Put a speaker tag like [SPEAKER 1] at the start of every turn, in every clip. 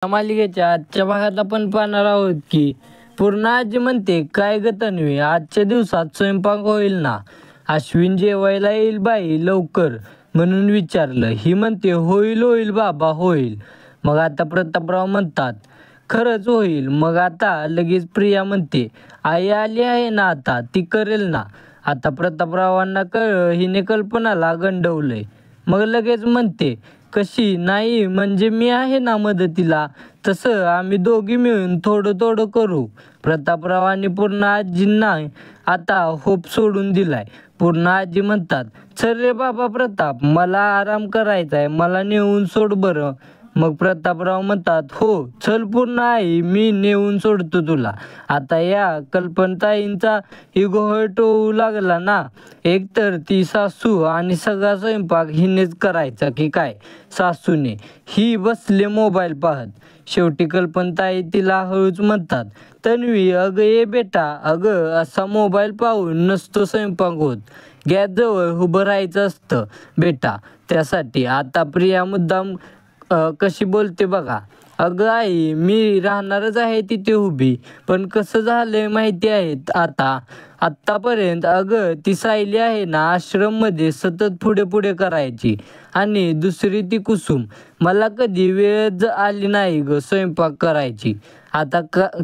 [SPEAKER 1] या मालिकेच्या आजच्या भागात आपण पाहणार आहोत की पूर्ण आजी म्हणते, काय ग तन्वी, आजच्या दिवसात स्वयंपाक होईल ना? अश्विन जेवायला येईल बाई लवकर म्हणून विचारलं. ही म्हणते, होईल होईल बाबा होईल. मग आता प्रतापराव म्हणतात, खरंच होईल. मग आता लगेच प्रिया म्हणते, आई आली आहे ना आता, ती करेल ना. आता प्रतापरावांना कळलं हिने कल्पनाला गंडवलंय. मग लगेच म्हणते, कशी नाही म्हणजे मी आहे ना मदतीला, तसं आम्ही दोघी मिळून थोडं थोडं करू. प्रतापरावांनी पूर्ण आजींना आता होप सोडून दिलाय. पूर्ण आजी म्हणतात, चल रे बाबा प्रताप, मला आराम करायचा आहे, मला नेऊन सोड बरं. मग प्रतापराव म्हणतात, हो चल पूर्ण आई, मी नेऊन सोडतो तुला. आता या कल्पनताईंचा इगो हर्ट होऊ लागला ना. एकतर ती सासू आणि सगळा स्वयंपाक हिनेच करायचा की काय सासूने. ही बसले मोबाईल पाहत. शेवटी कल्पनताई तिला हळूच म्हणतात, तन्वी अगं ये बेटा, अगं असा मोबाईल पाहून नसतो स्वयंपाक होत, गॅस जवळ उभं राहायचं असतं बेटा त्यासाठी. आता प्रिया मुद्दाम कशी बोलते बघा. अगं आई, मी राहणारच आहे तिथे उभी, पण कसं झालंय माहिती आहे आता. आत्तापर्यंत अगं ती सायली आहे ना आश्रममध्ये सतत पुढे पुढे करायची, आणि दुसरी ती कुसुम, मला कधी वेळच आली नाही ग स्वयंपाक करायची. आता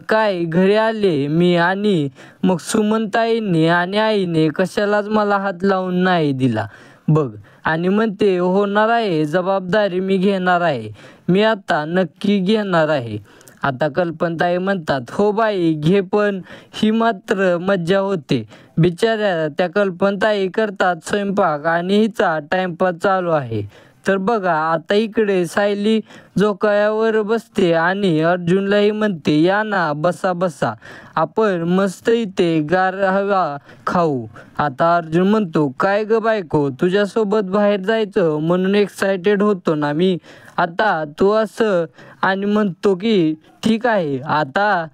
[SPEAKER 1] काय घरी आले मी, आणि मग सुमनताईंनी आणि आईने कशालाच मला हात लावून नाही दिला बघ. आणि म्हणते, होणार आहे, जबाबदारी मी घेणार आहे, मी आता नक्की घेणार आहे. आता कल्पनताई म्हणतात, हो बाई घे, पण ही मात्र मज्जा होते. बिचाऱ्या त्या कल्पनताई करतात स्वयंपाक आणि हिचा टाइमपास चालू आहे. तर बघा आता इकडे सायली झोकाळ्यावर बसते आणि अर्जुनलाही म्हणते, या ना बसा बसा, आपण मस्त इथे गार हवा खाऊ. आता अर्जुन म्हणतो, काय ग बायको, तुझ्यासोबत बाहेर जायचं म्हणून एक्सायटेड होतो ना मी. आता तू असं आणि म्हणतो की ठीक आहे. आता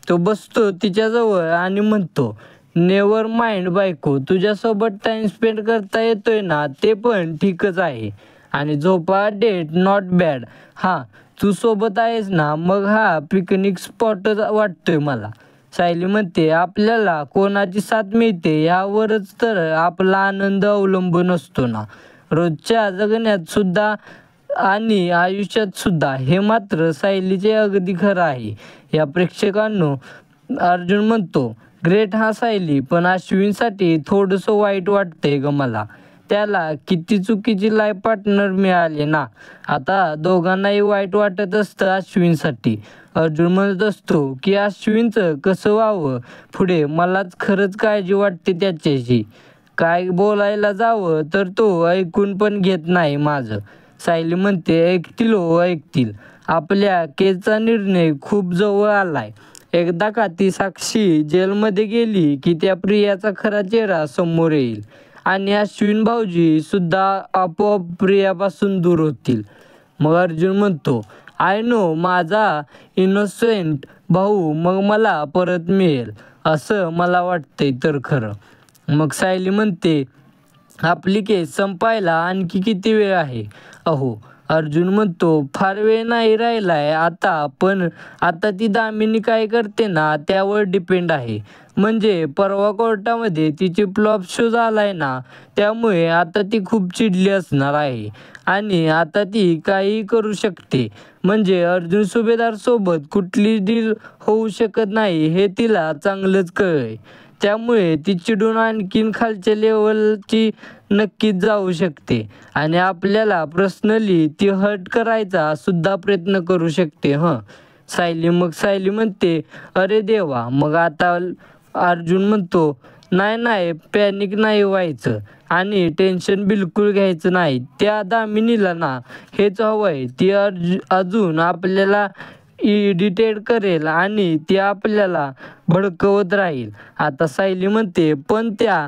[SPEAKER 1] तो बसतो तिच्याजवळ आणि म्हणतो, नेवर माइंड बायको, तुझ्यासोबत टाइम स्पेंड करता येतोय ना, ते पण ठीकच आहे. आणि झोपा डेट नॉट बॅड. हां तू सोबत आहेस ना, मग हा पिकनिक स्पॉटच वाटतोय मला. सायली म्हणते, आपल्याला कोणाची साथ मिळते यावरच तर आपला आनंद अवलंबून असतो ना, रोजच्या जगण्यात सुद्धा आणि आयुष्यात सुद्धा. हे मात्र सायलीचे अगदी खरं आहे. या प्रेक्षकांनो, अर्जुन म्हणतो, ग्रेट हा सायली, पण अश्विनसाठी थोडंसं वाईट वाटतंय ग मला. त्याला किती चुकीची लाईफ पार्टनर मिळाले ना. आता दोघांनाही वाईट वाटत असतं अश्विनसाठी. अर्जुन म्हणत असतो की अश्विनचं कसं व्हावं पुढे, मलाच खरंच काळजी वाटते त्याच्याशी. काय बोलायला जावं तर तो ऐकून पण घेत नाही माझं. सायली म्हणते, ऐकतील हो ऐकतील, आपल्या केसचा निर्णय खूप जवळ आलाय. एकदा का ती साक्षी जेलमध्ये गेली की त्या प्रियाचा खरा चेहरा समोर येईल, आणि अश्विन भाऊजी सुद्धा आपोआप प्रियापासून दूर होतील. मग अर्जुन म्हणतो, आय नो माझा इनोसेंट भाऊ मग मला परत मिळेल असं मला वाटतंय तर खरं. मग सायली म्हणते, आपली केस संपायला आणखी किती वेळ आहे अहो. अर्जुन म्हणतो, फार वेळ नाही राहिलाय आता, पण आता ती दामिनी काय करते ना त्यावर डिपेंड आहे. म्हणजे परवा कोर्टामध्ये तिची फ्लॉप शो झालाय ना, त्यामुळे आता ती खूप चिडली असणार आहे, आणि आता ती काहीही करू शकते. म्हणजे अर्जुन सुभेदार सोबत कुठली डील होऊ शकत नाही हे तिला चांगलंच कळलंय. त्यामुळे ती चिडून आणखीन खालच्या लेवलची नक्कीच जाऊ शकते, आणि आपल्याला पर्सनली ती हर्ट करायचा सुद्धा प्रयत्न करू शकते. मग सायली म्हणते, अरे देवा. मग आता अर्जुन म्हणतो, नाही पॅनिक नाही व्हायचं आणि टेन्शन बिलकुल घ्यायचं नाही. त्या दामिनीला ना हेच हवंय, ती अजून आपल्याला इरिटेट करेल आणि ती आपल्याला भडकवत राहील. आता सायली म्हणते, पण त्या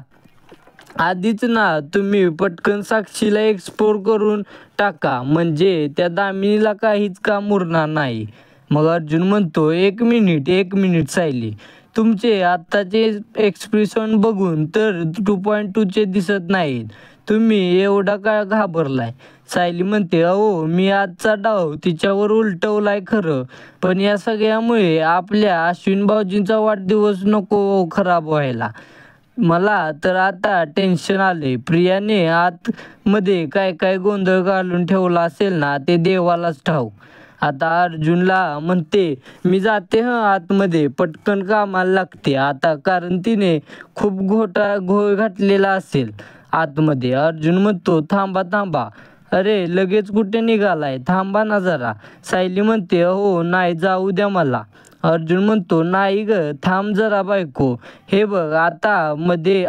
[SPEAKER 1] आधीच ना तुम्ही पटकन साक्षीला एक्सप्लोर करून टाका, म्हणजे त्या दामिनीला काहीच काम उरणार नाही. मग अर्जुन म्हणतो, एक मिनिट सायली, तुमचे आत्ताचे एक्सप्रेशन बघून तर 2.2चे दिसत नाहीत. तुम्ही एवढा का घाबरलाय? सायली म्हणते, अहो मी आजचा डाव तिच्यावर उलटवलाय खरं, पण या सगळ्यामुळे आपल्या अश्विन भाऊजींचा वाढदिवस नको खराब व्हायला. मला तर आता टेन्शन आले. प्रियाने आतमध्ये काय काय गोंधळ घालून ठेवला असेल ना, ते देवालाच ठाऊक. आता अर्जुनला म्हणते, मी जाते आतमध्ये, पटकन कामाला लागते आता, कारण तिने खूप घोळ घातलेला असेल आतमध्ये. अर्जुन म्हणतो, थांबा थांबा, अरे लगेच कुठे निघालाय, थांबा ना जरा. सायली म्हणते, हो नाही, जाऊ द्या मला. अर्जुन म्हणतो, नाही ग, थांब जरा बायको. हे बघ आता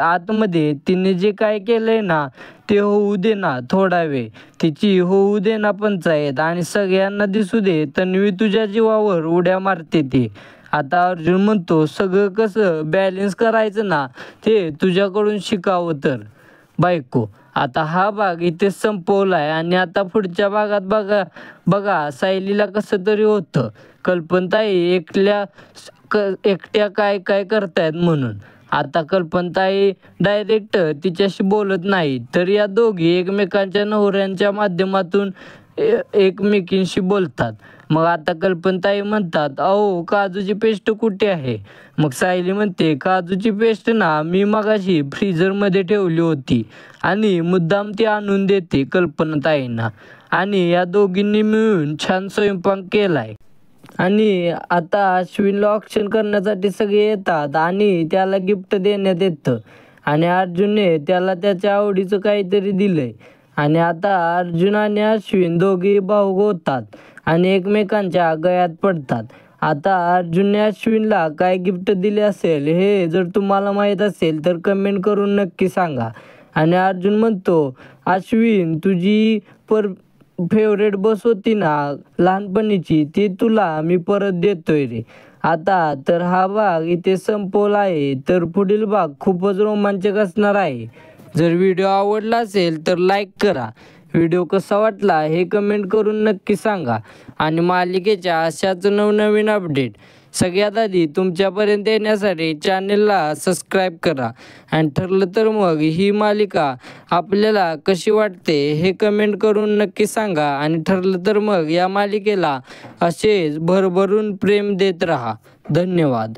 [SPEAKER 1] आतमध्ये तिने जे काय केलंय ना, ते होऊ दे ना थोडा वेळ. तिची होऊ दे ना पंचायत, आणि सगळ्यांना दिसू दे तन्वी तुझ्या जीवावर उड्या मारते ती. आता अर्जुन म्हणतो, सगळं कसं बॅलेन्स करायचं ना, ते तुझ्याकडून शिकावं तर बायको. आता हा भाग इथे संपवलाय आणि आता पुढच्या भागात बघा सायलीला कसं तरी होतं. कल्पनाताई एकट्या काय काय करतायत म्हणून. आता कल्पनाताई डायरेक्ट तिच्याशी बोलत नाही, तर या दोघी एकमेकांच्या नवऱ्यांच्या माध्यमातून एकमेकींशी बोलतात. मग आता कल्पनाताई म्हणतात, अहो काजूची पेस्ट कुठे आहे? मग सायली म्हणते, काजूची पेस्ट ना मी मगाशी फ्रीजरमध्ये ठेवली होती आणि मुद्दाम ती आणून देते कल्पनाताईंना. आणि या दोघींनी मिळून छान स्वयंपाक केलाय. आणि आता अश्विनला ऑक्शन करण्यासाठी सगळे येतात आणि त्याला गिफ्ट देण्यात येतं. आणि अर्जुनने त्याला त्याच्या आवडीचं काहीतरी दिलंय. आणि आता अर्जुन आणि अश्विन दोघे भाऊ होतात आणि एकमेकांच्या गळ्यात पडतात. आता अर्जुनने अश्विनला काय गिफ्ट दिले असेल हे जर तुम्हाला माहीत असेल तर कमेंट करून नक्की सांगा. आणि अर्जुन म्हणतो, अश्विन तुझी फेवरेट बस होती ना लहानपणीची, ती तुला मी परत देतोय रे. आता तर हा भाग इथे संपवला आहे, तर पुढील भाग खूपच रोमांचक असणार आहे. जर व्हिडिओ आवडला असेल तर लाईक करा. व्हिडिओ कसा वाटला हे कमेंट करून नक्की सांगा. आणि मालिकेच्या अशाच नवनवीन अपडेट सगळ्यात आधी तुमच्यापर्यंत येण्यासाठी चॅनेलला सबस्क्राईब करा. आणि ठरलं तर मग ही मालिका आपल्याला कशी वाटते हे कमेंट करून नक्की सांगा. आणि ठरलं तर मग या मालिकेला असेच भरभरून प्रेम देत राहा. धन्यवाद.